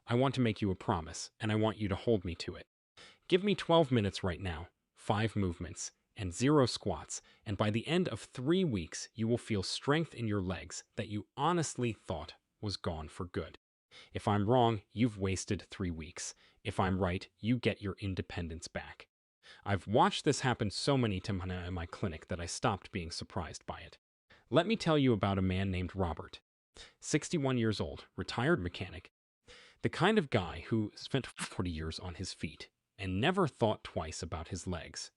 I want to make you a promise, and I want you to hold me to it. Give me 12 minutes right now, 5 movements, and 0 squats, and by the end of 3 weeks, you will feel strength in your legs that you honestly thought was gone for good. If I'm wrong, you've wasted 3 weeks. If I'm right, you get your independence back. I've watched this happen so many times in my clinic that I stopped being surprised by it. Let me tell you about a man named Robert, 61 years old, retired mechanic, the kind of guy who spent 40 years on his feet and never thought twice about his legs,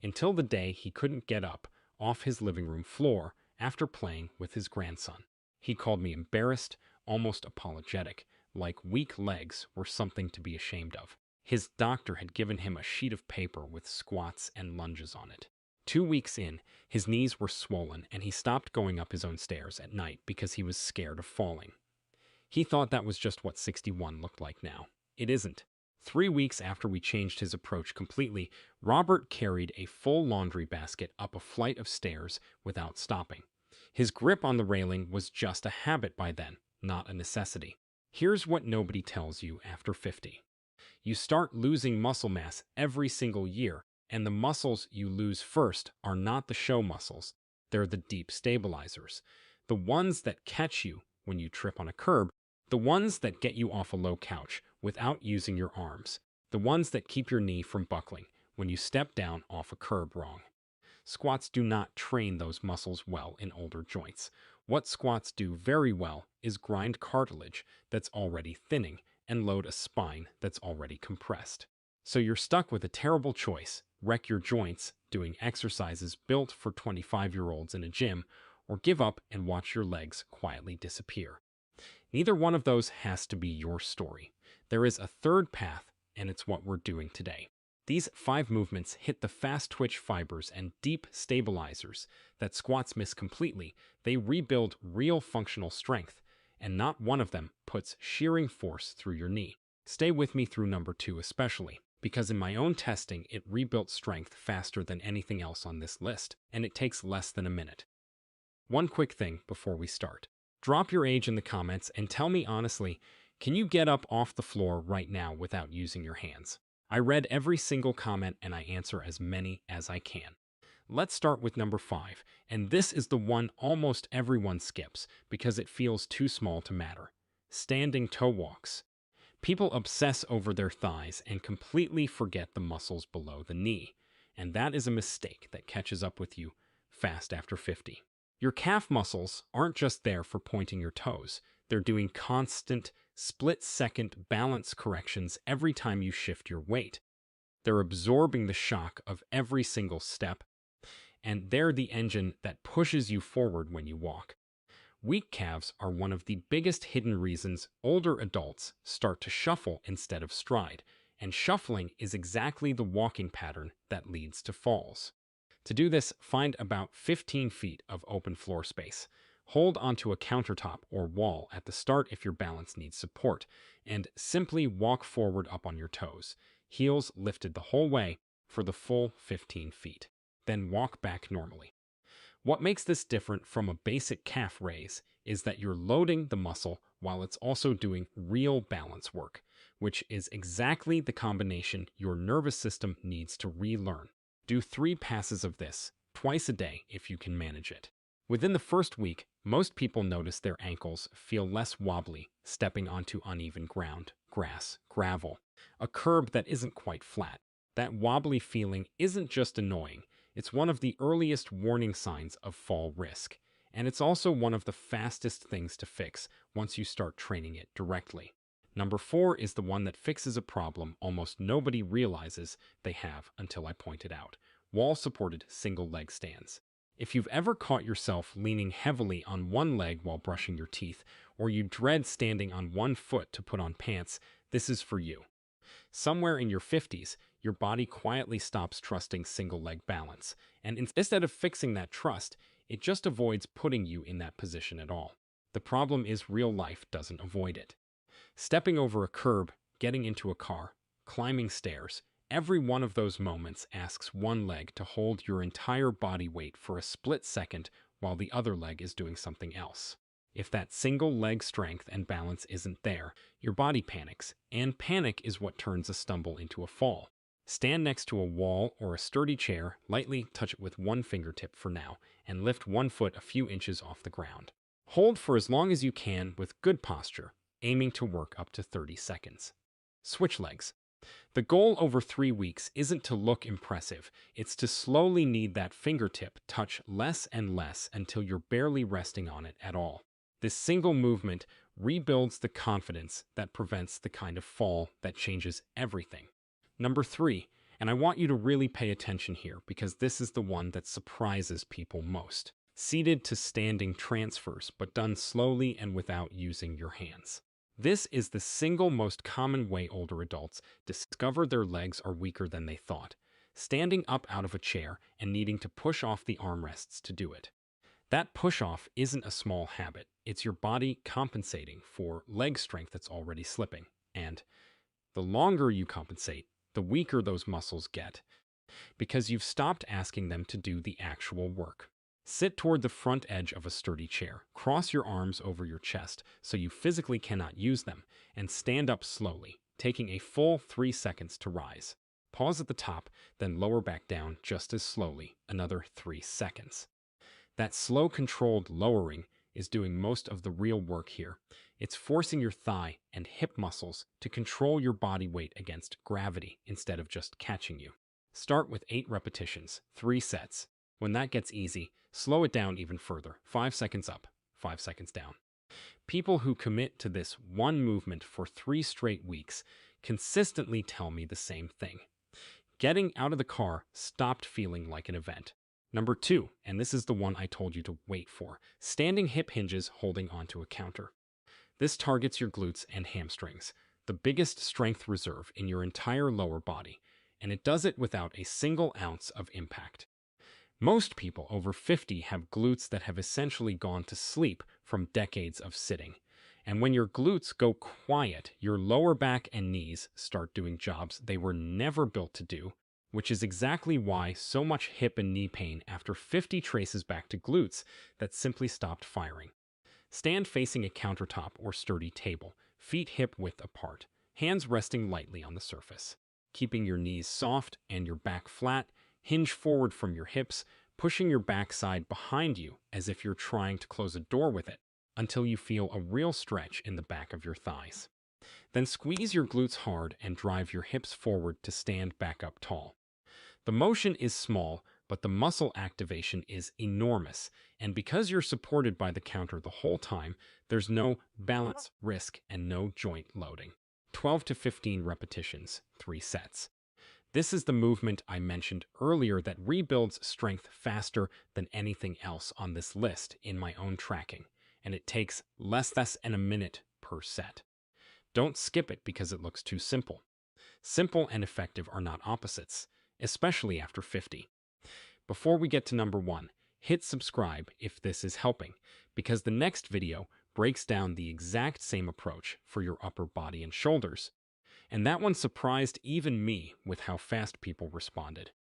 until the day he couldn't get up off his living room floor after playing with his grandson. He called me embarrassed, almost apologetic, like weak legs were something to be ashamed of. His doctor had given him a sheet of paper with squats and lunges on it. 2 weeks in, his knees were swollen and he stopped going up his own stairs at night because he was scared of falling. He thought that was just what 61 looked like now. It isn't. 3 weeks after we changed his approach completely, Robert carried a full laundry basket up a flight of stairs without stopping. His grip on the railing was just a habit by then, not a necessity. Here's what nobody tells you after 50. You start losing muscle mass every single year, and the muscles you lose first are not the show muscles. They're the deep stabilizers. The ones that catch you when you trip on a curb, the ones that get you off a low couch without using your arms, the ones that keep your knee from buckling when you step down off a curb wrong. Squats do not train those muscles well in older joints. What squats do very well is grind cartilage that's already thinning and load a spine that's already compressed. So you're stuck with a terrible choice: wreck your joints doing exercises built for 25-year-olds in a gym, or give up and watch your legs quietly disappear. Neither one of those has to be your story. There is a third path, and it's what we're doing today. These 5 movements hit the fast twitch fibers and deep stabilizers that squats miss completely. They rebuild real functional strength, and not one of them puts shearing force through your knee. Stay with me through number 2 especially, because in my own testing it rebuilt strength faster than anything else on this list, and it takes less than a minute. One quick thing before we start. Drop your age in the comments and tell me honestly, can you get up off the floor right now without using your hands? I read every single comment and I answer as many as I can. Let's start with number 5, and this is the one almost everyone skips because it feels too small to matter. Standing toe walks. People obsess over their thighs and completely forget the muscles below the knee, and that is a mistake that catches up with you fast after 50. Your calf muscles aren't just there for pointing your toes. They're doing constant, split-second balance corrections every time you shift your weight. They're absorbing the shock of every single step, and they're the engine that pushes you forward when you walk. Weak calves are one of the biggest hidden reasons older adults start to shuffle instead of stride, and shuffling is exactly the walking pattern that leads to falls. To do this, find about 15 feet of open floor space. Hold onto a countertop or wall at the start if your balance needs support, and simply walk forward up on your toes, heels lifted the whole way for the full 15 feet. Then walk back normally. What makes this different from a basic calf raise is that you're loading the muscle while it's also doing real balance work, which is exactly the combination your nervous system needs to relearn. Do 3 passes of this twice a day if you can manage it. Within the first week, most people notice their ankles feel less wobbly stepping onto uneven ground, grass, gravel, a curb that isn't quite flat. That wobbly feeling isn't just annoying, it's one of the earliest warning signs of fall risk, and it's also one of the fastest things to fix once you start training it directly. Number 4 is the one that fixes a problem almost nobody realizes they have until I point it out: wall-supported single leg stands. If you've ever caught yourself leaning heavily on one leg while brushing your teeth, or you dread standing on one foot to put on pants, this is for you. Somewhere in your 50s, your body quietly stops trusting single leg balance, and instead of fixing that trust, it just avoids putting you in that position at all. The problem is real life doesn't avoid it. Stepping over a curb, getting into a car, climbing stairs, every one of those moments asks one leg to hold your entire body weight for a split second while the other leg is doing something else. If that single leg strength and balance isn't there, your body panics, and panic is what turns a stumble into a fall. Stand next to a wall or a sturdy chair, lightly touch it with one fingertip for now, and lift one foot a few inches off the ground. Hold for as long as you can with good posture, aiming to work up to 30 seconds. Switch legs. The goal over 3 weeks isn't to look impressive, it's to slowly knead that fingertip touch less and less until you're barely resting on it at all. This single movement rebuilds the confidence that prevents the kind of fall that changes everything. Number 3, and I want you to really pay attention here because this is the one that surprises people most. Seated to standing transfers, but done slowly and without using your hands. This is the single most common way older adults discover their legs are weaker than they thought, standing up out of a chair and needing to push off the armrests to do it. That push-off isn't a small habit, it's your body compensating for leg strength that's already slipping. And the longer you compensate, the weaker those muscles get, because you've stopped asking them to do the actual work. Sit toward the front edge of a sturdy chair, cross your arms over your chest so you physically cannot use them, and stand up slowly, taking a full 3 seconds to rise. Pause at the top, then lower back down just as slowly, another 3 seconds. That slow, controlled lowering is doing most of the real work here. It's forcing your thigh and hip muscles to control your body weight against gravity instead of just catching you. Start with 8 repetitions, 3 sets. When that gets easy, slow it down even further, 5 seconds up, 5 seconds down. People who commit to this one movement for 3 straight weeks consistently tell me the same thing. Getting out of the car stopped feeling like an event. Number 2, and this is the one I told you to wait for, standing hip hinges holding onto a counter. This targets your glutes and hamstrings, the biggest strength reserve in your entire lower body, and it does it without a single ounce of impact. Most people over 50 have glutes that have essentially gone to sleep from decades of sitting. And when your glutes go quiet, your lower back and knees start doing jobs they were never built to do, which is exactly why so much hip and knee pain after 50 traces back to glutes that simply stopped firing. Stand facing a countertop or sturdy table, feet hip-width apart, hands resting lightly on the surface. Keeping your knees soft and your back flat, hinge forward from your hips, pushing your backside behind you as if you're trying to close a door with it, until you feel a real stretch in the back of your thighs. Then squeeze your glutes hard and drive your hips forward to stand back up tall. The motion is small, but the muscle activation is enormous, and because you're supported by the counter the whole time, there's no balance risk and no joint loading. 12 to 15 repetitions, 3 sets. This is the movement I mentioned earlier that rebuilds strength faster than anything else on this list in my own tracking, and it takes less than a minute per set. Don't skip it because it looks too simple. Simple and effective are not opposites, especially after 50. Before we get to number 1, hit subscribe if this is helping, because the next video breaks down the exact same approach for your upper body and shoulders. And that one surprised even me with how fast people responded.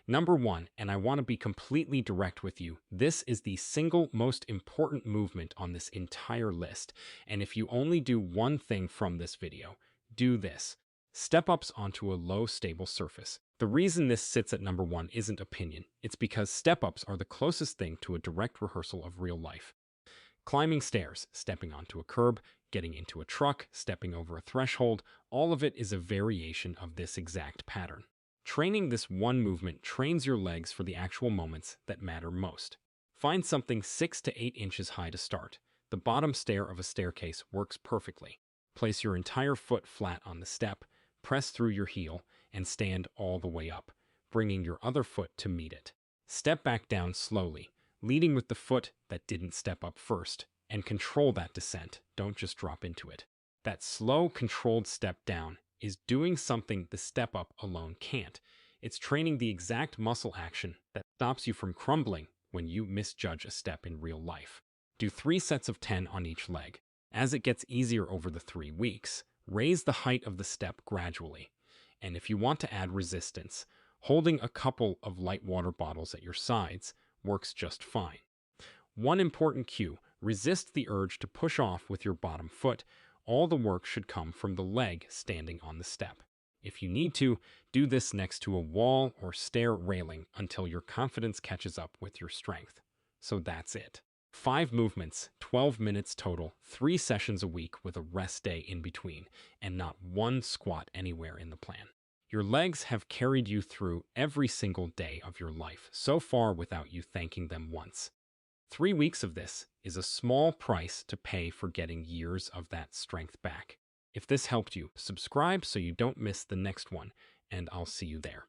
Number 1, and I want to be completely direct with you, this is the single most important movement on this entire list, and if you only do one thing from this video, do this. Step-ups onto a low, stable surface. The reason this sits at number 1 isn't opinion, it's because step-ups are the closest thing to a direct rehearsal of real life. Climbing stairs, stepping onto a curb, getting into a truck, stepping over a threshold, all of it is a variation of this exact pattern. Training this one movement trains your legs for the actual moments that matter most. Find something 6 to 8 inches high to start. The bottom stair of a staircase works perfectly. Place your entire foot flat on the step, press through your heel, and stand all the way up, bringing your other foot to meet it. Step back down slowly, leading with the foot that didn't step up first, and control that descent. Don't just drop into it. That slow, controlled step down is doing something the step up alone can't. It's training the exact muscle action that stops you from crumbling when you misjudge a step in real life. Do 3 sets of 10 on each leg. As it gets easier over the 3 weeks, raise the height of the step gradually. And if you want to add resistance, holding a couple of light water bottles at your sides works just fine. One important cue, Resist the urge to push off with your bottom foot. All the work should come from the leg standing on the step. If you need to, do this next to a wall or stair railing until your confidence catches up with your strength. So that's it. 5 movements, 12 minutes total, 3 sessions a week with a rest day in between, and not one squat anywhere in the plan. Your legs have carried you through every single day of your life so far without you thanking them once. 3 weeks of this is a small price to pay for getting years of that strength back. If this helped you, subscribe so you don't miss the next one, and I'll see you there.